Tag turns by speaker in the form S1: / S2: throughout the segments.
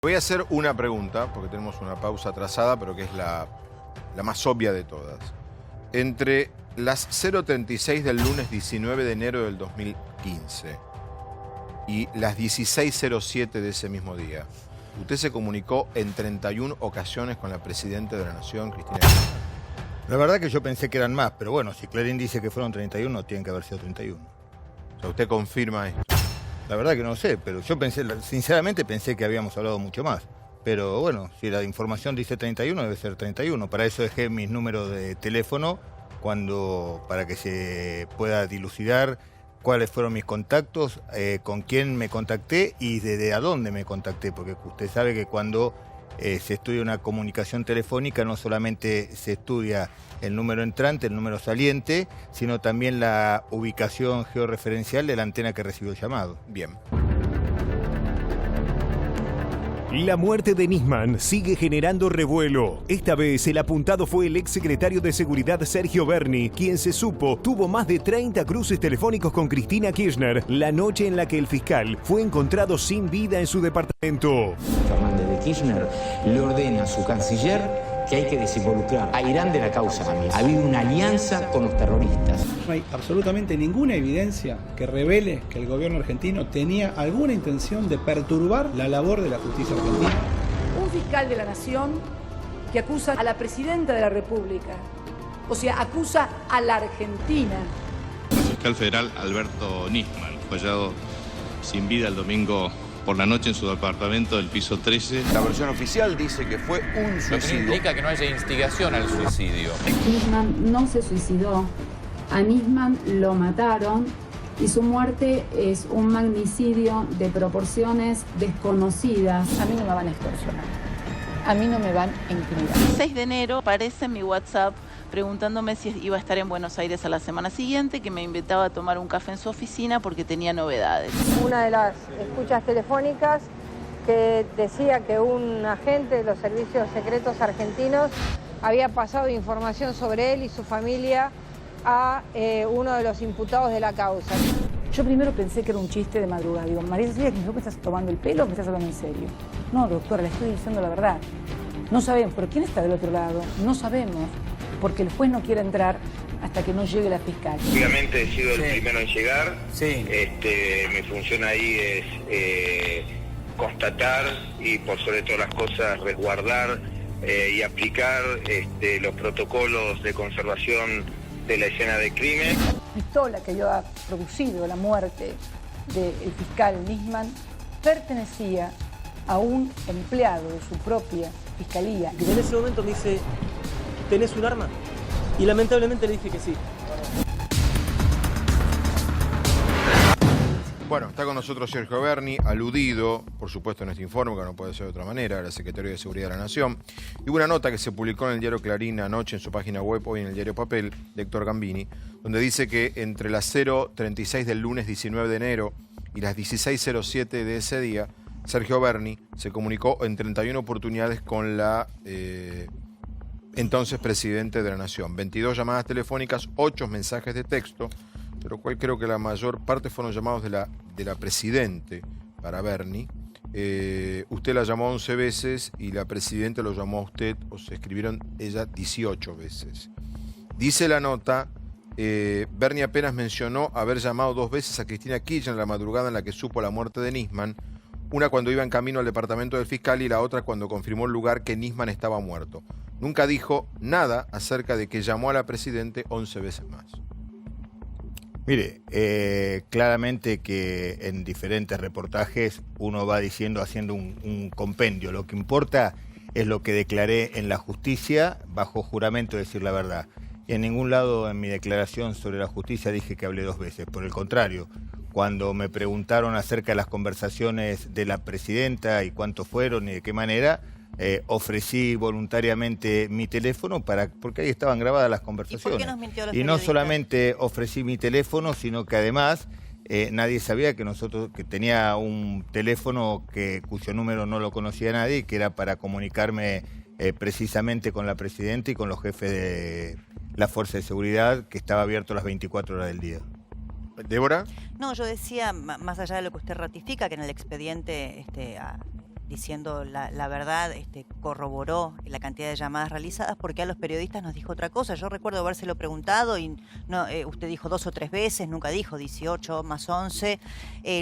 S1: Voy a hacer una pregunta, porque tenemos una pausa atrasada, pero que es la más obvia de todas. Entre las 0:36 del lunes 19 de enero del 2015 y las 16:07 de ese mismo día, usted se comunicó en 31 ocasiones con la Presidenta de la Nación, Cristina Kirchner.
S2: La verdad que yo pensé que eran más, pero bueno, si Clarín dice que fueron 31, tienen que haber sido 31.
S1: O sea, usted confirma esto.
S2: La verdad que no sé, pero yo pensé, sinceramente pensé que habíamos hablado mucho más. Pero bueno, si la información dice 31, debe ser 31. Para eso dejé mis números de teléfono para que se pueda dilucidar cuáles fueron mis contactos, con quién me contacté y desde a dónde me contacté. Porque usted sabe que cuando se estudia una comunicación telefónica no solamente se estudia el número entrante, el número saliente, sino también la ubicación georreferencial de la antena que recibió el llamado.
S1: Bien.
S3: La muerte de Nisman sigue generando revuelo. Esta vez el apuntado fue el exsecretario de Seguridad Sergio Berni, quien se supo tuvo más de 30 cruces telefónicos con Cristina Kirchner la noche en la que el fiscal fue encontrado sin vida en su departamento.
S4: Fernández de Kirchner le ordena a su canciller que hay que desinvolucrar a Irán de la causa. Ha habido una alianza con los terroristas.
S5: No hay absolutamente ninguna evidencia que revele que el gobierno argentino tenía alguna intención de perturbar la labor de la justicia argentina.
S6: Un fiscal de la Nación que acusa a la Presidenta de la República, o sea, acusa a la Argentina.
S7: El fiscal federal Alberto Nisman fue hallado sin vida el domingo por la noche en su departamento del piso 13.
S8: La versión oficial dice que fue un suicidio.
S9: Lo que no implica que no haya instigación al suicidio.
S10: Nisman no se suicidó, a Nisman lo mataron y su muerte es un magnicidio de proporciones desconocidas.
S6: A mí no me van a extorsionar, a mí no me van a incriminar.
S11: El 6 de enero aparece en mi WhatsApp preguntándome si iba a estar en Buenos Aires a la semana siguiente, que me invitaba a tomar un café en su oficina porque tenía novedades.
S12: Una de las escuchas telefónicas que decía que un agente de los servicios secretos argentinos había pasado información sobre él y su familia a uno de los imputados de la causa.
S6: Yo primero pensé que era un chiste de madrugada. Digo, María Cecilia, ¿me estás tomando el pelo o me estás hablando en serio? No, doctora, le estoy diciendo la verdad. No sabemos, pero ¿quién está del otro lado? No sabemos, porque el juez no quiere entrar hasta que no llegue la fiscal.
S13: Obviamente he sido el primero en llegar.
S4: Sí.
S13: Mi función ahí es constatar y por sobre todas las cosas resguardar y aplicar los protocolos de conservación de la escena de crimen.
S6: La pistola que yo ha producido la muerte del fiscal Nisman pertenecía a un empleado de su propia fiscalía.
S14: Y en ese momento me dice, ¿tenés un arma? Y lamentablemente le dije que sí.
S1: Bueno, está con nosotros Sergio Berni, aludido, por supuesto, en este informe, que no puede ser de otra manera, era el secretario de Seguridad de la Nación. Y hubo una nota que se publicó en el diario Clarín anoche en su página web, hoy en el diario Papel, de Héctor Gambini, donde dice que entre las 0:36 del lunes 19 de enero y las 16:07 de ese día, Sergio Berni se comunicó en 31 oportunidades con la entonces Presidente de la Nación. 22 llamadas telefónicas, 8 mensajes de texto, de lo cual creo que la mayor parte fueron llamados de la Presidente para Berni. Usted la llamó 11 veces y la Presidenta lo llamó a usted, o se escribieron ella 18 veces. Dice la nota, Berni apenas mencionó haber llamado 2 veces a Cristina Kirchner en la madrugada en la que supo la muerte de Nisman, una cuando iba en camino al departamento del fiscal y la otra cuando confirmó el lugar que Nisman estaba muerto. Nunca dijo nada acerca de que llamó a la Presidente 11 veces más.
S2: Mire, claramente que en diferentes reportajes uno va diciendo, haciendo un compendio. Lo que importa es lo que declaré en la justicia bajo juramento de decir la verdad. Y en ningún lado en mi declaración sobre la justicia dije que hablé 2 veces. Por el contrario, cuando me preguntaron acerca de las conversaciones de la Presidenta y cuántos fueron y de qué manera, ofrecí voluntariamente mi teléfono porque ahí estaban grabadas las conversaciones.
S11: ¿Y por qué nos mintió a los
S2: Y no
S11: periodistas?
S2: solamente ofrecí mi teléfono, sino que además nadie sabía que tenía un teléfono cuyo número no lo conocía nadie y que era para comunicarme precisamente con la Presidenta y con los jefes de la Fuerza de Seguridad, que estaba abierto las 24 horas del día.
S1: ¿Débora?
S11: No, yo decía, más allá de lo que usted ratifica, que en el expediente
S15: diciendo la verdad, corroboró la cantidad de llamadas realizadas, porque a los periodistas nos dijo otra cosa. Yo recuerdo habérselo preguntado y no, usted dijo 2 o 3 veces, nunca dijo 18 más 11.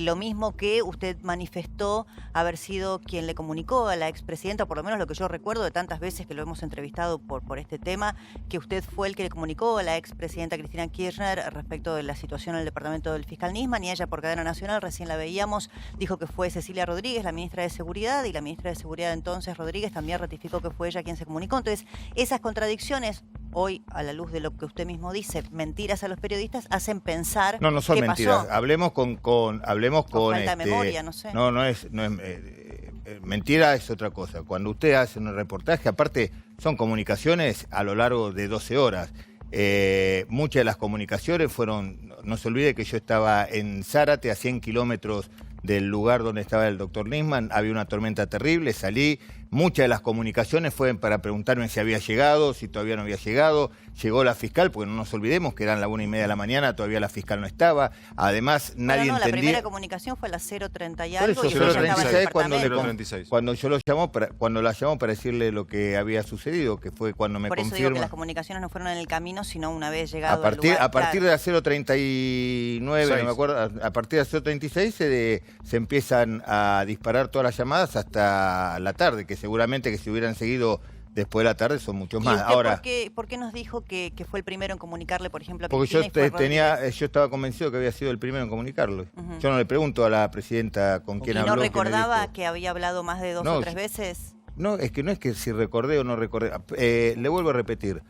S15: Lo mismo que usted manifestó haber sido quien le comunicó a la expresidenta, por lo menos lo que yo recuerdo de tantas veces que lo hemos entrevistado por este tema, que usted fue el que le comunicó a la expresidenta Cristina Kirchner respecto de la situación en el departamento del fiscal Nisman, y ella por cadena nacional, recién la veíamos, dijo que fue Cecilia Rodríguez, la ministra de Seguridad, y la ministra de Seguridad entonces, Rodríguez, también ratificó que fue ella quien se comunicó. Entonces, esas contradicciones, hoy, a la luz de lo que usted mismo dice, mentiras a los periodistas, hacen pensar
S2: no son
S15: qué
S2: mentiras.
S15: pasó.
S2: Hablemos con
S15: falta de memoria, no sé.
S2: No es mentira, es otra cosa. Cuando usted hace un reportaje, aparte son comunicaciones a lo largo de 12 horas. Muchas de las comunicaciones fueron, no se olvide que yo estaba en Zárate, a 100 kilómetros del lugar donde estaba el doctor Nisman, había una tormenta terrible, salí, muchas de las comunicaciones fueron para preguntarme si había llegado, si todavía no había llegado, llegó la fiscal, porque no nos olvidemos que eran las 1:30 de la mañana, todavía la fiscal no estaba, además nadie entendía...
S15: La primera comunicación fue a las 0:30 y algo.
S2: Por eso,
S15: y
S2: 0:36 cuando yo lo llamó, cuando la llamó para decirle lo que había sucedido, que fue cuando me
S15: confirma. Por eso digo que las comunicaciones no fueron en el camino, sino una vez llegado al lugar.
S2: A partir de las 0:39, no me acuerdo, a partir de las 0:36 se empiezan a disparar todas las llamadas hasta la tarde, que seguramente que si hubieran seguido después de la tarde son muchos más. Ahora,
S15: ¿por qué nos dijo que fue el primero en comunicarle, por ejemplo, a
S2: porque
S15: Cristina?
S2: yo estaba convencido que había sido el primero en comunicarlo. Yo no le pregunto a la presidenta con quién habló.
S15: ¿Y no recordaba que había hablado más de 2 o 3 veces?
S2: No, es que si recordé o no recordé. Le vuelvo a repetir.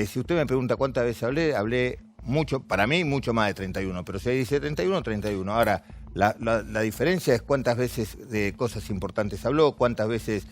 S2: Si usted me pregunta cuántas veces hablé mucho, para mí mucho más de 31, pero si dice 31, 31. Ahora, la diferencia es cuántas veces de cosas importantes habló, cuántas veces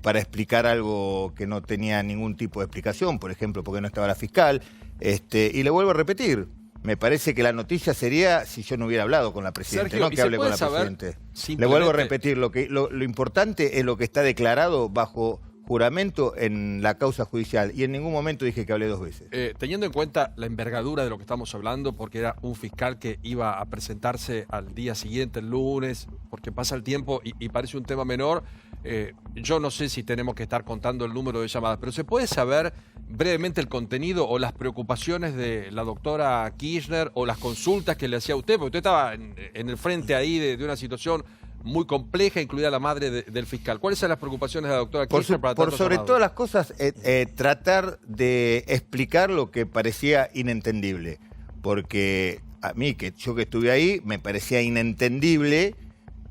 S2: para explicar algo que no tenía ningún tipo de explicación, por ejemplo, porque no estaba la fiscal. Y le vuelvo a repetir, me parece que la noticia sería si yo no hubiera hablado con la presidenta, Sergio, no que hable con la presidenta. Le vuelvo a repetir, lo importante es lo que está declarado bajo juramento en la causa judicial, y en ningún momento dije que hablé 2 veces.
S16: Teniendo en cuenta la envergadura de lo que estamos hablando, porque era un fiscal que iba a presentarse al día siguiente, el lunes, porque pasa el tiempo y parece un tema menor, yo no sé si tenemos que estar contando el número de llamadas, pero ¿se puede saber brevemente el contenido o las preocupaciones de la doctora Kirchner o las consultas que le hacía a usted? Porque usted estaba en el frente ahí de una situación muy compleja, incluida la madre del fiscal. ¿Cuáles son las preocupaciones de la doctora Kirchner para
S2: por sobre todas las cosas, tratar de explicar lo que parecía inentendible? Porque a mí, yo que estuve ahí, me parecía inentendible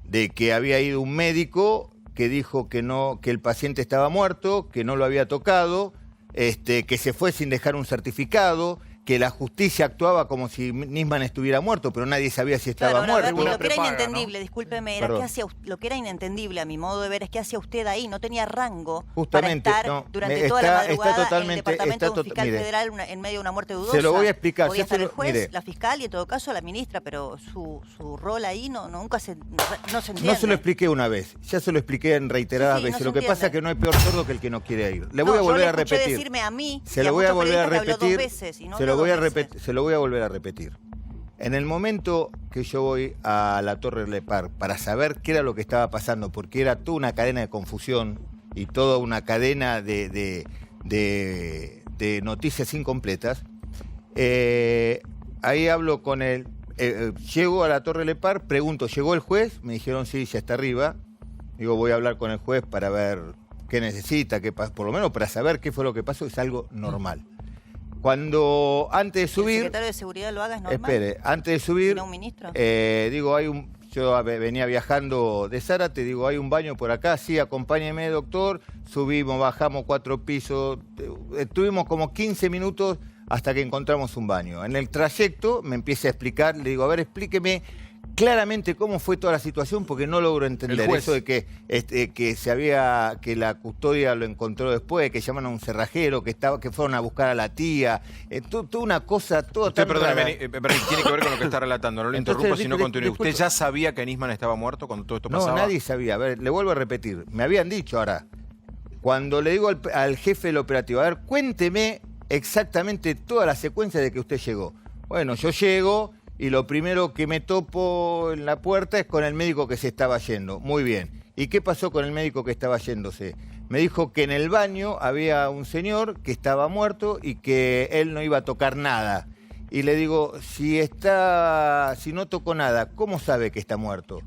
S2: de que había ido un médico que dijo que el paciente estaba muerto, que no lo había tocado, que se fue sin dejar un certificado, que la justicia actuaba como si Nisman estuviera muerto, pero nadie sabía si estaba muerto.
S15: Lo que era inentendible, discúlpeme, era lo que era inentendible a mi modo de ver es que hacía usted ahí, no tenía rango
S2: justamente,
S15: para estar durante toda la madrugada en el departamento de un fiscal federal en medio de una muerte dudosa.
S2: Se lo voy a explicar.
S15: Podía estar el juez, la fiscal y en todo caso la ministra, pero su rol ahí nunca se entiende.
S2: No se lo expliqué una vez, ya se lo expliqué en reiteradas veces. Lo que pasa es que no hay peor sordo que el que no quiere ir. Le voy a volver a repetir.
S15: Decirme a mí,
S2: se lo voy a volver a repetir. Se lo voy a volver a repetir. En el momento que yo voy a la Torre Lepar para saber qué era lo que estaba pasando, porque era toda una cadena de confusión y toda una cadena de noticias incompletas, ahí hablo con él, llego a la Torre Lepar, pregunto, ¿llegó el juez? Me dijeron, sí, ya está arriba. Digo, voy a hablar con el juez para ver qué necesita, por lo menos para saber qué fue lo que pasó, es algo normal. Cuando antes de subir...
S15: ¿El secretario de Seguridad lo haga es normal?
S2: Espere, antes de subir...
S15: ¿No un ministro?
S2: Yo venía viajando de Zárate, digo, hay un baño por acá, sí, acompáñeme, doctor. Subimos, bajamos 4 pisos, estuvimos como 15 minutos hasta que encontramos un baño. En el trayecto me empieza a explicar, le digo, a ver, explíqueme claramente cómo fue toda la situación, porque no logro entender eso de que que la custodia lo encontró después, que llaman a un cerrajero, que fueron a buscar a la tía, toda una cosa,
S1: perdóneme, tiene que ver con lo que está relatando, no lo interrumpo, sino continúe. ¿Usted ya sabía que Nisman estaba muerto cuando todo esto pasaba?
S2: No, nadie sabía. A ver, le vuelvo a repetir, me habían dicho ahora, cuando le digo al jefe del operativo, a ver, cuénteme exactamente toda la secuencia de que usted llegó. Bueno, yo llego y lo primero que me topo en la puerta es con el médico que se estaba yendo. Muy bien. ¿Y qué pasó con el médico que estaba yéndose? Me dijo que en el baño había un señor que estaba muerto y que él no iba a tocar nada. Y le digo, si no tocó nada, ¿cómo sabe que está muerto?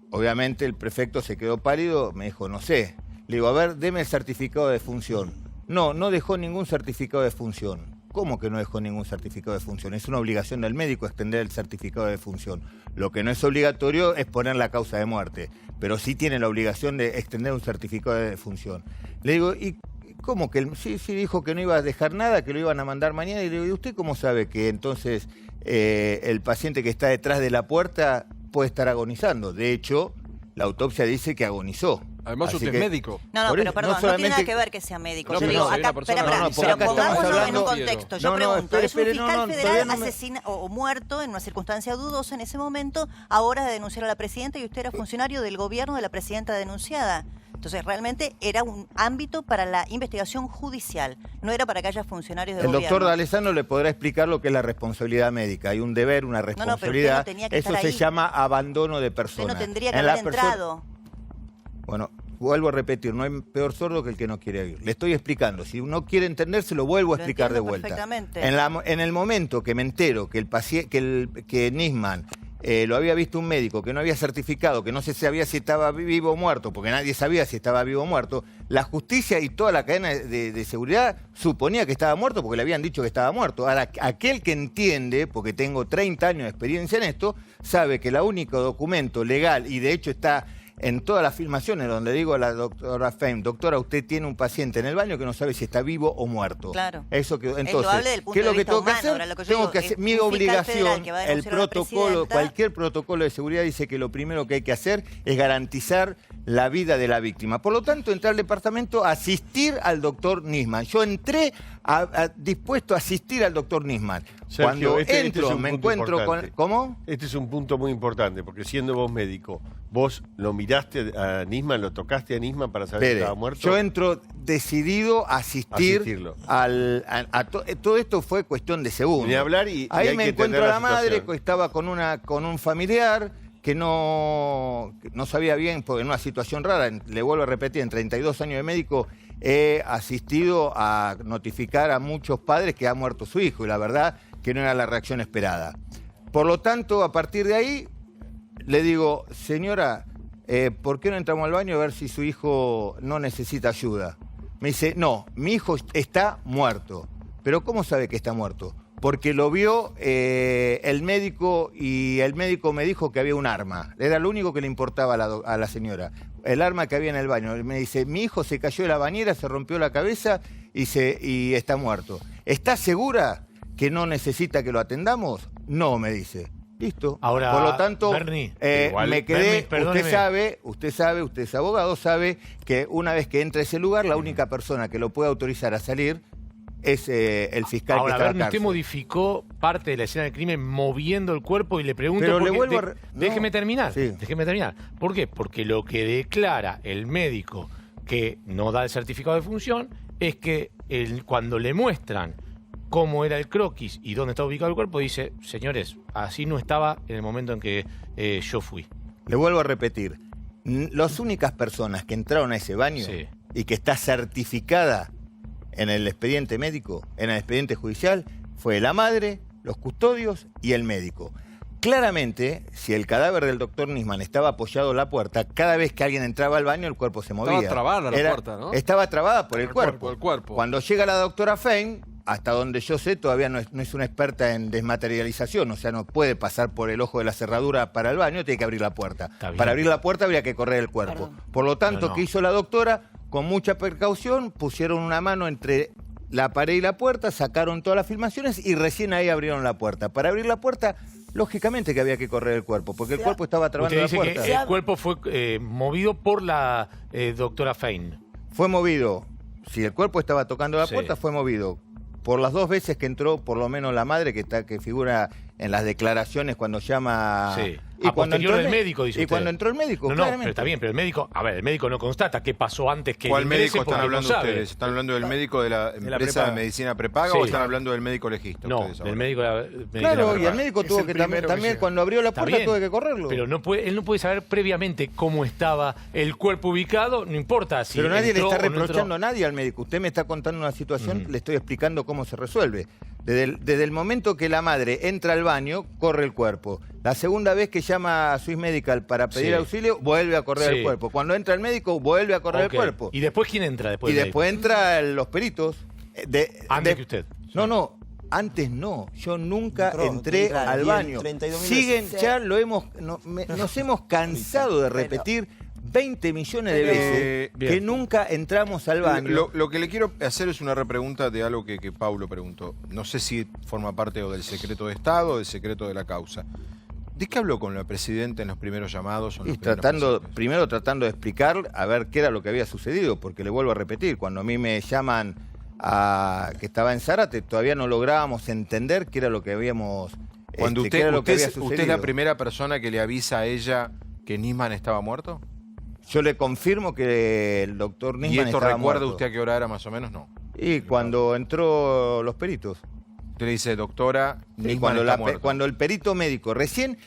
S2: Obviamente el prefecto se quedó pálido, me dijo, no sé. Le digo, a ver, deme el certificado de función. No dejó ningún certificado de función. ¿Cómo que no dejó ningún certificado de función? Es una obligación del médico extender el certificado de función. Lo que no es obligatorio es poner la causa de muerte, pero sí tiene la obligación de extender un certificado de función. Le digo, ¿y cómo que sí dijo que no iba a dejar nada, que lo iban a mandar mañana? Y le digo, ¿y usted cómo sabe que entonces el paciente que está detrás de la puerta puede estar agonizando? De hecho, la autopsia dice que agonizó.
S16: Además, usted es médico.
S15: No, pero perdón, no tiene nada que ver que sea médico. Yo digo, acá, pero pongámoslo en un contexto. Yo pregunto, ¿es un fiscal federal asesina o muerto en una circunstancia dudosa en ese momento, ahora de denunciar a la presidenta, y usted era funcionario del gobierno de la presidenta denunciada? Entonces, realmente era un ámbito para la investigación judicial, no era para que haya funcionarios del gobierno.
S2: El doctor D'Alessandro le podrá explicar lo que es la responsabilidad médica. Hay un deber, una responsabilidad.
S15: No, pero usted no tenía que
S2: Eso
S15: estar
S2: se
S15: ahí.
S2: llama abandono de persona.
S15: Usted no tendría que haber entrado.
S2: Bueno, vuelvo a repetir, no hay peor sordo que el que no quiere oír. Le estoy explicando. Si uno quiere entenderse, lo vuelvo a explicar de vuelta.
S15: Perfectamente.
S2: En el momento que me entero que que Nisman lo había visto un médico, que no había certificado, que no se sabía si estaba vivo o muerto, porque nadie sabía si estaba vivo o muerto, la justicia y toda la cadena de seguridad suponía que estaba muerto porque le habían dicho que estaba muerto. Ahora, aquel que entiende, porque tengo 30 años de experiencia en esto, sabe que el único documento legal, y de hecho está en todas las filmaciones donde digo a la doctora Fein, doctora, usted tiene un paciente en el baño que no sabe si está vivo o muerto.
S15: Claro.
S2: Eso que entonces,
S15: ¿qué es lo que
S2: tengo que hacer? Tengo que hacer mi obligación, el protocolo, cualquier protocolo de seguridad dice que lo primero que hay que hacer es garantizar la vida de la víctima. Por lo tanto, entré al departamento a asistir al doctor Nisman. Yo entré dispuesto a asistir al doctor Nisman.
S17: Sergio,
S2: cuando
S17: este
S2: entro,
S17: es un
S2: me
S17: punto
S2: encuentro
S17: importante.
S2: con... ¿Cómo?
S17: Este es un punto muy importante, porque siendo vos médico, ¿vos lo miraste a Nisman, lo tocaste a Nisman para saber si estaba muerto?
S2: Yo entro decidido a asistirlo. Todo esto fue cuestión de segundos.
S17: Ni hablar y
S2: ahí
S17: hay
S2: me
S17: que
S2: encuentro a la madre,
S17: situación.
S2: que estaba con un familiar que no sabía bien, porque en una situación rara, le vuelvo a repetir, en 32 años de médico he asistido a notificar a muchos padres que ha muerto su hijo, y la verdad que no era la reacción esperada. Por lo tanto, a partir de ahí, le digo, señora, ¿por qué no entramos al baño a ver si su hijo no necesita ayuda? Me dice, no, mi hijo está muerto. ¿Pero cómo sabe que está muerto? Porque lo vio el médico, y el médico me dijo que había un arma. Era lo único que le importaba a la señora, el arma que había en el baño. Me dice, mi hijo se cayó de la bañera, se rompió la cabeza y está muerto. ¿Está segura que no necesita que lo atendamos? No, me dice. Listo.
S18: Ahora,
S2: por lo tanto,
S18: Bernie,
S2: me quedé.
S18: Bernie,
S2: usted es abogado, sabe que una vez que entra a ese lugar, la única persona que lo puede autorizar a salir es el fiscal
S18: ahora,
S2: que está
S18: Bernie,
S2: en la
S18: usted
S2: cárcel.
S18: modificó parte de la escena del crimen moviendo el cuerpo, y le pregunto
S2: Pero
S18: por
S2: le
S18: qué.
S2: vuelvo
S18: Déjeme terminar. ¿Por qué? Porque lo que declara el médico que no da el certificado de función es que cuando le muestran cómo era el croquis y dónde está ubicado el cuerpo, dice, señores, así no estaba en el momento en que yo fui.
S2: Le vuelvo a repetir, las únicas personas que entraron a ese baño y que está certificada en el expediente médico, en el expediente judicial, fue la madre, los custodios y el médico. Claramente, si el cadáver del doctor Nisman estaba apoyado en la puerta, cada vez que alguien entraba al baño, el cuerpo se movía.
S16: Estaba trabada la puerta, ¿no?
S2: Estaba trabada por el cuerpo.
S16: El cuerpo.
S2: Cuando llega la doctora Fein, hasta donde yo sé, todavía no es una experta en desmaterialización, o sea, no puede pasar por el ojo de la cerradura para el baño, tiene que abrir la puerta. Para abrir la puerta habría que correr el cuerpo. Por lo tanto, ¿qué hizo la doctora? Con mucha precaución, pusieron una mano entre la pared y la puerta, sacaron todas las filmaciones y recién ahí abrieron la puerta. Para abrir la puerta, lógicamente que había que correr el cuerpo, porque el cuerpo estaba trabando la
S18: Usted dice
S2: puerta.
S18: que el cuerpo fue movido por la doctora Fein.
S2: Fue movido, si el cuerpo estaba tocando la puerta, fue movido por las dos veces que entró, por lo menos la madre, que figura en las declaraciones cuando llama...
S18: Sí.
S2: Y
S18: A
S2: cuando
S18: posterior
S2: entró
S18: del médico, dice
S2: Y
S18: usted.
S2: cuando entró el médico,
S18: No,
S2: claramente.
S18: pero está bien, pero el médico, a ver, el médico no constata qué pasó antes que
S1: ¿Cuál
S18: él ingrese
S1: médico están
S18: porque
S1: hablando
S18: no sabe.
S1: ustedes? ¿Están hablando del médico de la empresa de
S18: prepaga.
S1: medicina prepaga
S18: Sí.
S1: o están hablando del médico legista?
S18: No,
S1: ustedes
S18: del
S1: ahora?
S18: médico de la medicina
S2: Claro, y
S18: prepaga.
S2: el médico tuvo que también cuando abrió la
S18: Está
S2: puerta
S18: bien,
S2: tuvo que correrlo.
S18: Pero no puede, él no puede saber previamente cómo estaba el cuerpo ubicado, no importa si
S2: Pero nadie le
S18: entró
S2: está
S18: o no entró.
S2: reprochando a nadie al médico. Usted me está contando una situación, le estoy explicando cómo se resuelve. Desde el momento que la madre entra al baño, corre el cuerpo. La segunda vez que llama a Swiss Medical para pedir
S18: Sí.
S2: auxilio, vuelve a correr
S18: Sí.
S2: el cuerpo. Cuando entra el médico, vuelve a correr
S18: Ok.
S2: el cuerpo.
S18: ¿Y después quién entra después
S2: Y
S18: del
S2: después entran los peritos.
S18: Antes que usted.
S2: No, antes no. Yo nunca
S19: Entró,
S2: entré
S19: claro,
S2: al
S19: y en
S2: baño.
S19: 32.000
S2: Siguen,
S19: veces.
S2: ya lo hemos, nos hemos cansado de repetir 20 millones de veces
S1: Bien.
S2: que nunca entramos al baño.
S1: Lo que le quiero hacer es una repregunta de algo que Paulo preguntó. No sé si forma parte o del secreto de Estado o del secreto de la causa. ¿De qué habló con la presidenta en los primeros llamados? O en
S2: Y
S1: los primeros
S2: primero tratando de explicar a ver qué era lo que había sucedido, porque le vuelvo a repetir, cuando a mí me llaman a que estaba en Zárate, todavía no lográbamos entender qué era lo que habíamos
S1: Cuando
S2: qué era lo que había
S1: usted es la
S2: sucedido.
S1: primera persona que le avisa a ella que Nisman estaba muerto.
S2: Yo le confirmo que el doctor Nisman
S1: ¿Y esto
S2: estaba
S1: recuerda
S2: muerto.
S1: usted a qué hora era más o menos? No.
S2: Y cuando entró los peritos.
S1: Usted le dice, doctora,
S2: Sí,
S1: Nisman está muerto.
S2: cuando el perito médico, recién,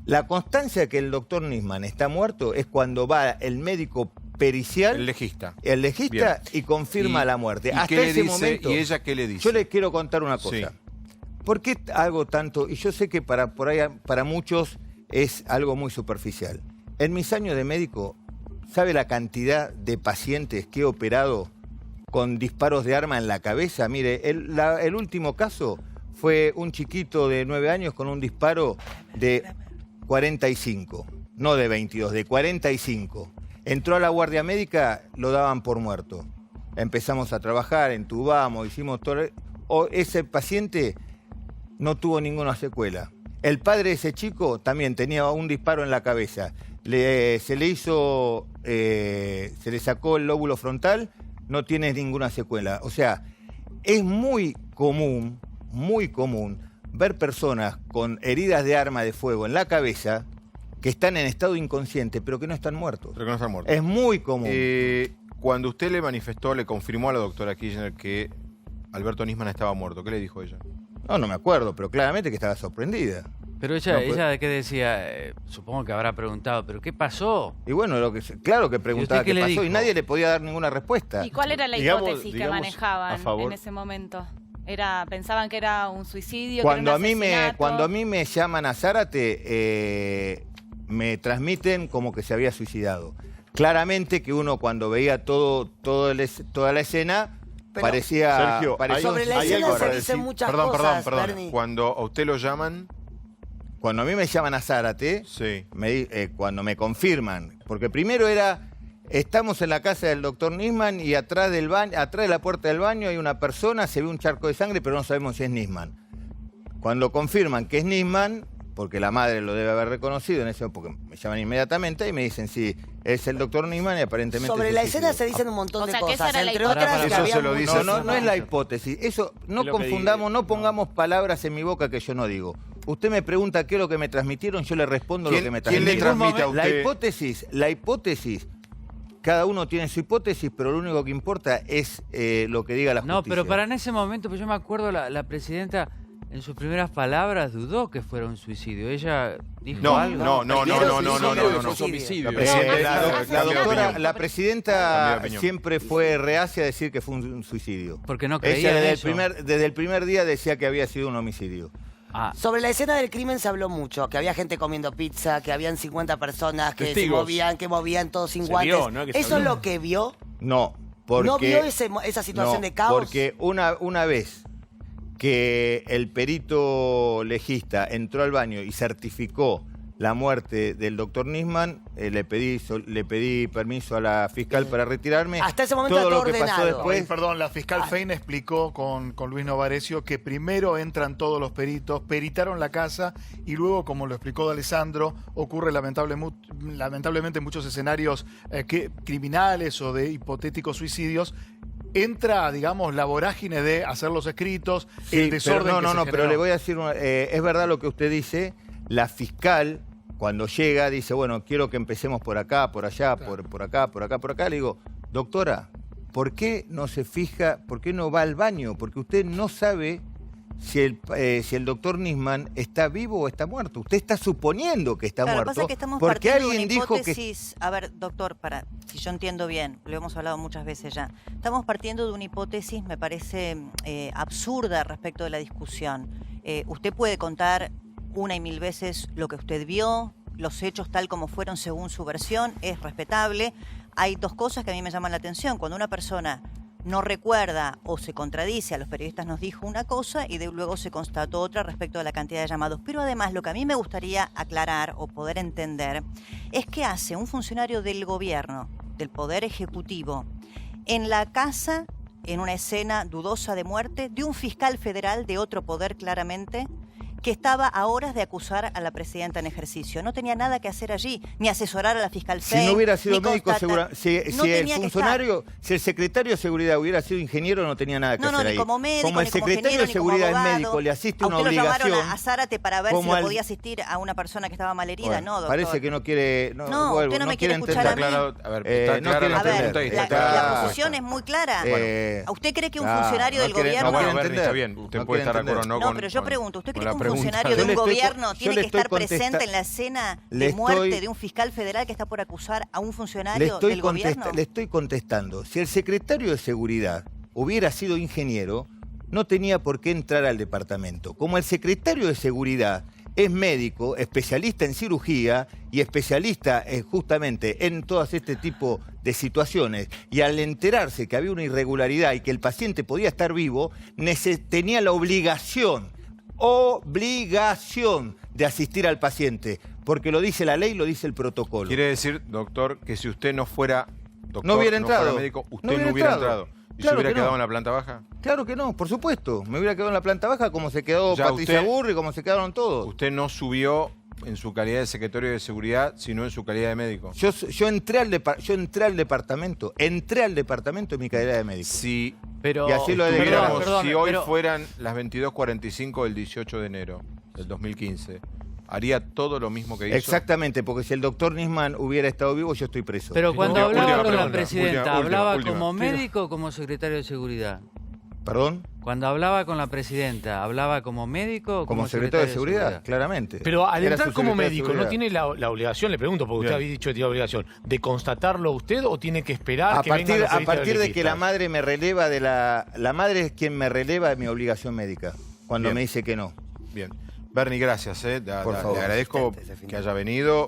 S2: la constancia que el doctor Nisman está muerto es cuando va el médico pericial,
S1: El legista.
S2: Bien. Y confirma
S1: ¿Y-
S2: la muerte.
S1: y
S2: Hasta
S1: qué le
S2: ese
S1: dice?
S2: momento.
S1: ¿Y ella qué le dice?
S2: Yo les quiero contar una cosa.
S1: Sí.
S2: ¿Por qué hago tanto? Y yo sé que por ahí para muchos es algo muy superficial. En mis años de médico, ¿sabe la cantidad de pacientes que he operado con disparos de arma en la cabeza? Mire, el último caso fue un chiquito de 9 años con un disparo de 45, no de 22, de 45. Entró a la guardia médica, lo daban por muerto. Empezamos a trabajar, entubamos, hicimos todo. Ese paciente no tuvo ninguna secuela. El padre de ese chico también tenía un disparo en la cabeza. Se le sacó el lóbulo frontal, no tiene ninguna secuela. O sea, es muy común ver personas con heridas de arma de fuego en la cabeza que están en estado inconsciente, pero que no están muertos.
S1: Pero que no están muertos.
S2: Es muy común.
S1: Cuando usted le manifestó, le confirmó a la doctora Kirchner que Alberto Nisman estaba muerto, ¿qué le dijo ella?
S2: No me acuerdo, pero claramente que estaba sorprendida.
S20: Pero ella,
S2: No, pues-
S20: ella ¿qué decía? Supongo que habrá preguntado, ¿pero qué pasó?
S2: Y bueno, claro que preguntaba
S20: ¿Y usted qué
S2: qué
S20: le
S2: pasó
S20: dijo?
S2: y nadie le podía dar ninguna respuesta.
S21: ¿Y cuál era la
S2: Digamos-
S21: hipótesis que
S2: digamos,
S21: manejaban
S2: a favor.
S21: en ese momento? ¿Pensaban que era un suicidio?
S2: Cuando
S21: que
S2: a
S21: era un asesinato?
S2: cuando a mí me llaman a Zárate, me transmiten como que se había suicidado. Claramente que uno cuando veía toda la escena
S8: Pero,
S2: parecía...
S8: Sergio,
S2: parecía
S8: sobre la escena se dicen muchas cosas,
S1: Perdón.
S8: Bernie.
S1: Cuando a usted lo llaman...
S2: Cuando a mí me llaman a Zárate, cuando me confirman, porque primero era, estamos en la casa del doctor Nisman y atrás de la puerta del baño hay una persona, se ve un charco de sangre, pero no sabemos si es Nisman. Cuando confirman que es Nisman, porque la madre lo debe haber reconocido en ese momento, porque me llaman inmediatamente y me dicen, sí, es el doctor Nisman y aparentemente...
S19: Sobre
S2: se
S19: la
S2: suicidó.
S19: escena se dicen un montón
S21: O
S19: de
S21: sea, que esa
S19: cosas,
S21: era la
S19: entre
S21: hipótesis.
S19: otras que
S1: Eso
S19: había
S1: se lo dice
S2: No es la hipótesis. Eso no
S1: Es lo que
S2: confundamos, no pongamos palabras en mi boca que yo no digo. Usted me pregunta qué es lo que me transmitieron, yo le respondo lo que me
S1: quién le
S2: transmitieron.
S1: transmite a usted?
S2: La hipótesis, cada uno tiene su hipótesis, pero lo único que importa es lo que diga la justicia.
S20: No, pero para en ese momento, pues yo me acuerdo, la presidenta en sus primeras palabras dudó que fuera un suicidio. Ella dijo algo.
S1: No.
S2: La presidenta
S1: Cambió de opinión.
S2: siempre fue reacia a decir que fue un suicidio.
S20: Porque no creía
S2: Ella
S20: en
S2: desde
S20: eso.
S2: desde el primer día decía que había sido un homicidio.
S19: Sobre la escena del crimen se habló mucho, que había gente comiendo pizza, que habían 50 personas que
S2: Testigos.
S19: que movían todos sin
S2: Se
S19: guantes.
S2: vio, ¿no? Que se
S19: ¿Eso es
S2: vio.
S19: lo que vio?
S2: No, porque...
S19: ¿No vio esa situación de caos?
S2: Porque una vez que el perito legista entró al baño y certificó la muerte del doctor Nisman, le pedí permiso a la fiscal para retirarme.
S19: Hasta ese momento
S2: todo
S19: está
S2: lo que pasó
S19: ordenado.
S2: después...
S22: Perdón, la fiscal Fein explicó con Luis Novarecio que primero entran todos los peritos, peritaron la casa y luego, como lo explicó D'Alessandro, ocurre lamentablemente en muchos escenarios criminales o de hipotéticos suicidios. entra, digamos, la vorágine de hacer los escritos, el desorden
S2: pero
S22: que se
S2: pero
S22: generó.
S2: le voy a decir, es verdad lo que usted dice, la fiscal cuando llega dice, bueno, quiero que empecemos por acá, por allá, por acá, por acá, por acá. Le digo, doctora, ¿por qué no se fija, por qué no va al baño? Porque usted no sabe si el doctor Nisman está vivo o está muerto. Usted está suponiendo que está
S15: Claro,
S2: muerto.
S15: Lo que pasa es que estamos
S2: porque
S15: partiendo
S2: alguien
S15: de una
S2: dijo
S15: hipótesis. A ver, doctor, si yo entiendo bien, lo hemos hablado muchas veces ya. Estamos partiendo de una hipótesis, me parece absurda respecto de la discusión. Usted puede contar una y mil veces lo que usted vio, los hechos tal como fueron según su versión, es respetable. Hay dos cosas que a mí me llaman la atención. Cuando una persona no recuerda o se contradice, a los periodistas nos dijo una cosa y luego se constató otra respecto a la cantidad de llamados. Pero además lo que a mí me gustaría aclarar o poder entender es qué hace un funcionario del gobierno, del Poder Ejecutivo, en la casa, en una escena dudosa de muerte, de un fiscal federal de otro poder claramente, que estaba a horas de acusar a la presidenta en ejercicio. No tenía nada que hacer allí, ni asesorar a la fiscal
S2: Si no hubiera sido médico, si
S15: No
S2: el
S15: tenía que
S2: funcionario, si el secretario de seguridad hubiera sido ingeniero, no tenía nada que hacer
S15: ni
S2: ahí.
S15: como médico,
S2: como el
S15: ni como
S2: secretario
S15: ingeniero,
S2: de
S15: ni como
S2: seguridad es
S15: abogado.
S2: médico, le asiste
S15: ¿A
S2: una
S15: usted lo
S2: obligación.
S15: llamaron a Zárate para ver si
S2: como
S15: lo
S2: al-
S15: podía asistir a una persona que estaba malherida?
S2: Bueno,
S15: No, doctor.
S2: parece que no quiere.
S15: No, usted no me quiere escuchar
S2: entender.
S15: a mí.
S1: A ver, está
S2: No
S1: clara
S2: quiere
S1: la pregunta
S2: entender.
S1: y
S15: La,
S1: está clara
S15: la posición es muy clara. ¿A usted cree que un
S2: claro,
S15: funcionario
S2: no
S15: del
S2: quiere-
S15: gobierno...
S2: no quiere
S1: Bernie,
S2: entender.
S1: está bien, usted
S2: No
S1: puede
S2: quiere
S1: estar de acuerdo o no
S15: No,
S1: con-
S15: pero yo
S1: con-
S15: pregunto, ¿usted
S1: con
S15: cree
S1: la
S15: que un
S1: pregunta.
S15: funcionario
S2: Yo
S15: de
S2: le
S15: un
S2: estoy
S15: gobierno
S2: con- yo
S15: tiene
S2: le
S15: que estar
S2: estoy
S15: presente
S2: contesta-
S15: en la escena
S2: le
S15: de muerte
S2: estoy-
S15: de un fiscal federal que está por acusar a un
S2: Le
S15: funcionario
S2: estoy,
S15: del gobierno?
S2: le estoy contestando. Si el secretario de seguridad hubiera sido ingeniero, no tenía por qué entrar al departamento. Como el secretario de seguridad es médico, especialista en cirugía y especialista justamente en todas este tipo de situaciones, y al enterarse que había una irregularidad y que el paciente podía estar vivo, tenía la obligación de asistir al paciente, porque lo dice la ley, lo dice el protocolo.
S1: Quiere decir, doctor, que si usted no fuera doctor,
S2: No hubiera entrado.
S1: fuera médico, usted
S2: No
S1: no
S2: hubiera
S1: hubiera
S2: entrado.
S1: entrado. ¿Y
S2: Claro
S1: se hubiera
S2: que no.
S1: quedado en la planta baja?
S2: Claro que no, por supuesto. Me hubiera quedado en la planta baja como se quedó
S1: O sea,
S2: Patricia
S1: usted-
S2: Burri, como se quedaron todos.
S1: Usted no subió en su calidad de secretario de seguridad, sino en su calidad de médico.
S2: Yo entré al departamento en mi calidad de médico.
S1: Si,
S20: Pero,
S2: y así lo he
S1: tuviéramos-
S2: declarado.
S1: si hoy fueran las 22:45 del 18 de enero del 2015, ¿haría todo lo mismo que hizo?
S2: Exactamente, porque si el doctor Nisman hubiera estado vivo, yo estoy preso.
S20: Pero cuando
S1: Última
S20: hablaba con la
S1: pregunta,
S20: presidenta,
S1: última,
S20: ¿hablaba
S1: última.
S20: como médico o como secretario de seguridad?
S2: ¿Perdón?
S20: Cuando hablaba con la presidenta, ¿hablaba como médico o
S2: Como secretario de seguridad, claramente.
S18: Pero al
S2: Era
S18: entrar
S2: su
S18: como
S2: secretario de
S18: médico, ¿no
S2: seguridad.
S18: tiene la obligación, le pregunto, porque usted
S1: Bien.
S18: había dicho que tiene obligación, de constatarlo usted o tiene que esperar
S2: A
S18: que vengan
S2: partir,
S18: los
S2: a
S18: peritos
S2: partir de que la
S18: legalistas?
S2: madre me releva de la madre es quien me releva de mi obligación médica, cuando
S1: Bien.
S2: me dice que no.
S1: Bien. Bernie, gracias.
S2: Por favor.
S1: Le agradezco que haya venido.